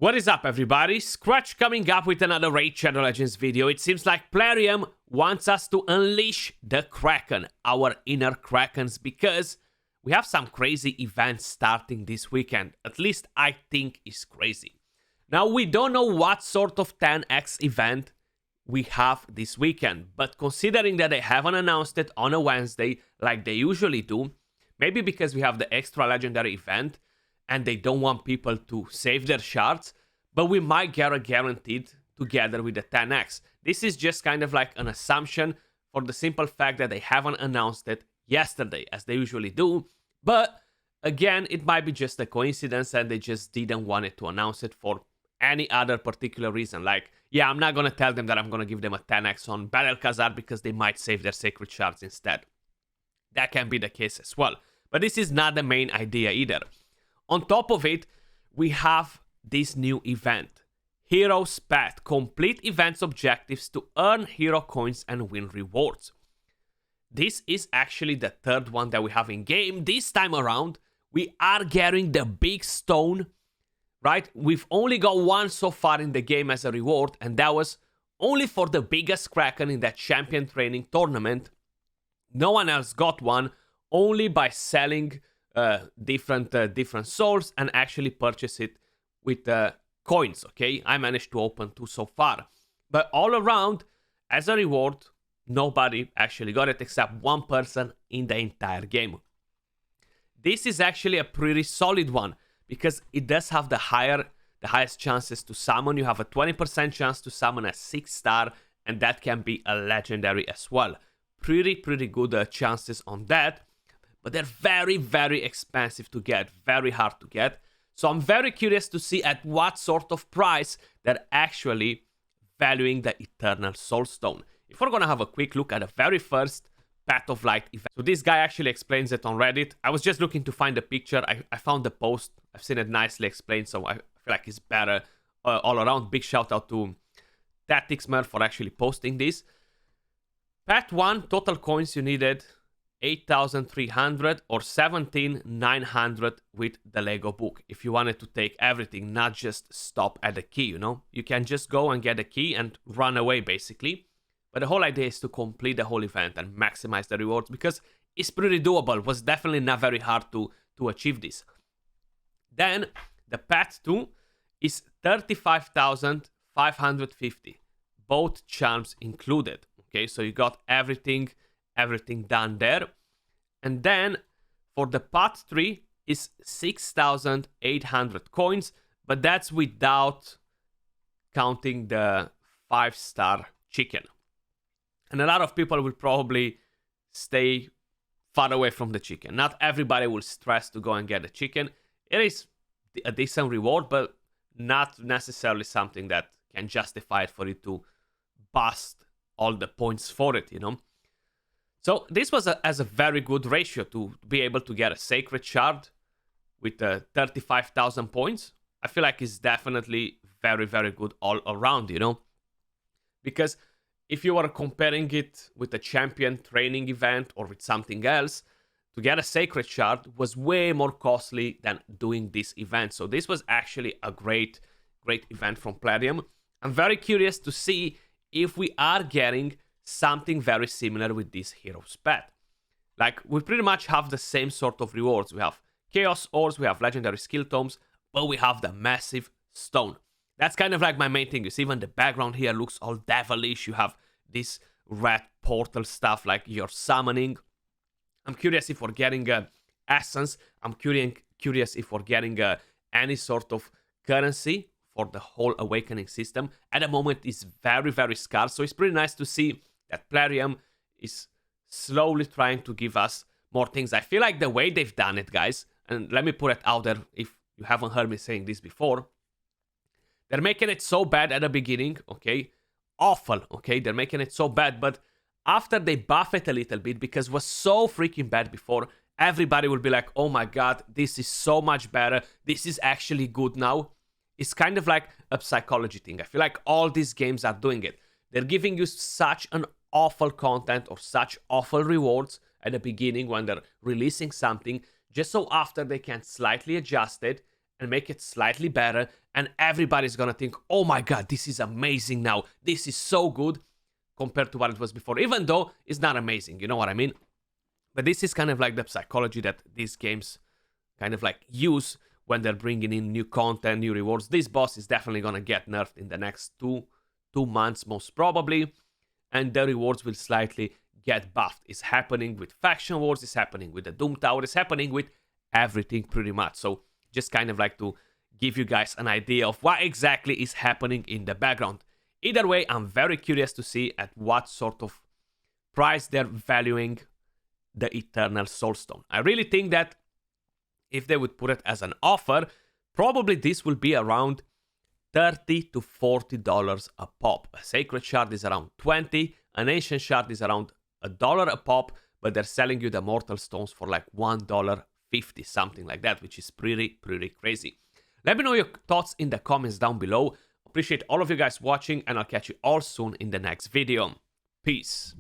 What is up, everybody? Skratch coming up with another Raid Shadow Legends video. It seems like Plarium wants us to unleash the Kraken, our inner Krakens, because we have some crazy events starting this weekend. At least I think it's crazy. Now, we don't know what sort of 10x event we have this weekend, but considering that they haven't announced it on a Wednesday like they usually do, maybe because we have the extra legendary event, and they don't want people to save their shards, but we might get a guaranteed together with the 10x. This is just kind of like an assumption for the simple fact that they haven't announced it yesterday, as they usually do. But again, it might be just a coincidence and they just didn't want it to announce it for any other particular reason. Like, yeah, I'm not going to tell them that I'm going to give them a 10x on Battle Khazar because they might save their sacred shards instead. That can be the case as well. But this is not the main idea either. On top of it, we have this new event, Hero's Path. Complete events objectives to earn hero coins and win rewards. This is actually the third one that we have in game. This time around, we are getting the big stone, right? We've only got one so far in the game as a reward, and that was only for the biggest Kraken in that champion training tournament. No one else got one, only by selling different souls and actually purchase it with coins. Okay, I managed to open 2 so far, but all around as a reward nobody actually got it except one person in the entire game. This is actually a pretty solid one because it does have the highest chances to summon. You have a 20% chance to summon a 6-star, and that can be a legendary as well. Pretty good chances on that. But they're very expensive to get, very hard to get. So I'm very curious to see at what sort of price they're actually valuing the Eternal Soulstone. If we're gonna have a quick look at the very first Path of Light event. So this guy actually explains it on Reddit. I was just looking to find a picture. I found the post. I've seen it nicely explained, so I feel like it's better all around. Big shout out to Tacticsmer for actually posting this. Path 1, total coins you needed 8,300 or 17,900 with the Lego book. If you wanted to take everything, not just stop at the key, you know? You can just go and get a key and run away, basically. But the whole idea is to complete the whole event and maximize the rewards because it's pretty doable. It was definitely not very hard to achieve this. Then, the Path 2 is 35,550. Both charms included. Okay, so you got everything done there. And then for the Path 3 is 6,800 coins, but that's without counting the 5-star chicken. And a lot of people will probably stay far away from the chicken. Not everybody will stress to go and get the chicken. It is a decent reward, but not necessarily something that can justify it for you to bust all the points for it, you know? So this was a very good ratio to be able to get a sacred shard with 35,000 points. I feel like it's definitely very good all around, you know? Because if you were comparing it with a champion training event or with something else, to get a sacred shard was way more costly than doing this event. So this was actually a great event from Plarium. I'm very curious to see if we are getting something very similar with this Hero's Path. Like, we pretty much have the same sort of rewards. We have Chaos Ores, we have Legendary Skill Tomes, but we have the massive stone. That's kind of like my main thing. You see, even the background here looks all devilish. You have this red portal stuff like you're summoning. I'm curious if we're getting essence. I'm curious if we're getting any sort of currency for the whole awakening system. At the moment, it's very scarce. So it's pretty nice to see that Plarium is slowly trying to give us more things. I feel like the way they've done it, guys, and let me put it out there if you haven't heard me saying this before, they're making it so bad at the beginning, okay? Awful, okay? They're making it so bad, but after they buff it a little bit, because it was so freaking bad before, everybody will be like, oh my god, this is so much better. This is actually good now. It's kind of like a psychology thing. I feel like all these games are doing it. They're giving you such an awful content or such awful rewards at the beginning when they're releasing something, just so after they can slightly adjust it and make it slightly better, and everybody's gonna think, oh my god, this is amazing now. This is so good compared to what it was before, even though it's not amazing, you know what I mean? But this is kind of like the psychology that these games kind of like use when they're bringing in new content, new rewards. This boss is definitely gonna get nerfed in the next two months, most probably, and the rewards will slightly get buffed. It's happening with faction wars, it's happening with the Doom Tower, it's happening with everything pretty much. So just kind of like to give you guys an idea of what exactly is happening in the background. Either way, I'm very curious to see at what sort of price they're valuing the Eternal Soulstone. I really think that if they would put it as an offer, probably this will be around $30 to $40 a pop. A Sacred Shard is around 20, an Ancient Shard is around $1 a pop, but they're selling you the Mortal Stones for like $1.50, something like that, which is pretty crazy. Let me know your thoughts in the comments down below. Appreciate all of you guys watching, and I'll catch you all soon in the next video. Peace.